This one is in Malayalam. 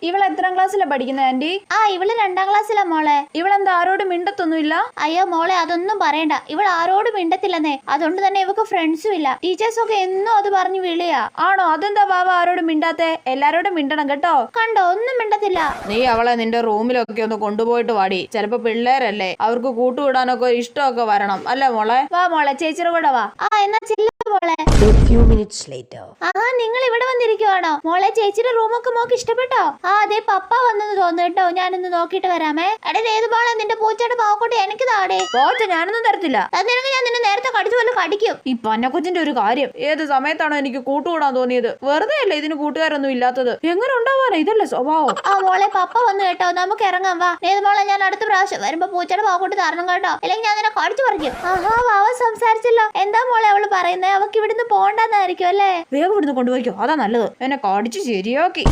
ഇവൾ എത്രാം ക്ലാസ്സിലാ പഠിക്കുന്നത് ആന്റി? ഇവള് 2ാം ക്ലാസ്സിലാ മോളെ. ഇവളെന്താ ആരോടും മിണ്ടത്തൊന്നുമില്ല? അയ്യോ മോളെ, അതൊന്നും പറയണ്ട. ഇവൾ ആരോടും മിണ്ടത്തില്ലെന്നേ. അതുകൊണ്ട് തന്നെ ഇവക്ക് ഫ്രണ്ട്സും ഇല്ല. ടീച്ചേഴ്സ് ഒക്കെ എന്നും അത് പറഞ്ഞു വിളിയാ. ആണോ? അതെന്താ ബാബ ആരോടും മിണ്ടാത്തെ? എല്ലാരോടും മിണ്ടണം കേട്ടോ. കണ്ടോ, ഒന്നും മിണ്ടത്തില്ല. നീ അവളെ നിന്റെ റൂമിലൊക്കെ ഒന്ന് കൊണ്ടുപോയിട്ട് വാടി. ചിലപ്പോ പിള്ളേരല്ലേ, അവർക്ക് കൂട്ടുകൂടാനൊക്കെ ഇഷ്ടമൊക്കെ വരണം അല്ലേ മോളെ? വാ മോളെ, ചേച്ചിയുടെ കൂടെ വാ. എന്നാ ചെല്ല മോളെ. നിങ്ങൾ ഇവിടെ വന്നിരിക്കുവാണോ മോളെ? ചേച്ചിയുടെ റൂമൊക്കെ മോക്ക് ഇഷ്ടപ്പെട്ടോ? അതെ, പപ്പ വന്നെന്ന് തോന്നുന്നു കേട്ടോ. ഞാനൊന്ന് നോക്കിട്ട് വരാമേ. ഏത് മോളെ, നിന്റെ പൂച്ചയുടെ പാവക്കൂട്ടി എനിക്ക് താടേ. പോച്ച ഞാനൊന്നും തരത്തില്ല. തന്നിരുന്നെങ്കിൽ ഞാൻ നിന്നെ നേരത്തെ കടിച്ചു പോലെ കടിക്കും. ഈ പന്നക്കൊച്ചിന്റെ ഒരു കാര്യം, ഏത് സമയത്താണോ എനിക്ക് കൂട്ടുകൂടാൻ തോന്നിയത്? വെറുതെ അല്ലേ ഇതിന് കൂട്ടുകാരൊന്നും ഇല്ലാത്തത്. എങ്ങനെ ഉണ്ടാവാനാ? ഇതല്ലേ സ്വഭാവം. മോളെ, പപ്പ വന്നു കേട്ടോ. നമുക്ക് ഇറങ്ങാം വാ. ഏത് മോളെ, ഞാൻ അടുത്ത പ്രാവശ്യം വരുമ്പോ പൂച്ചയുടെ പാവക്കൂട്ടി തരണം കേട്ടോ, അല്ലെങ്കിൽ ഞാൻ നിന്നെ കടിച്ചു പറിക്കും. വാവ സംസാരിച്ചല്ലോ. എന്താ മോളെ അവള് പറയുന്നേ? അവക്ക് ഇവിടുന്ന് പോണ്ടെന്നായിരിക്കും അല്ലേ? വേഗം ഇവിടുന്ന് കൊണ്ടുപോയിക്കോ, അതാ നല്ലത്. എന്നെ കടിച്ചു ശരിയാക്കി.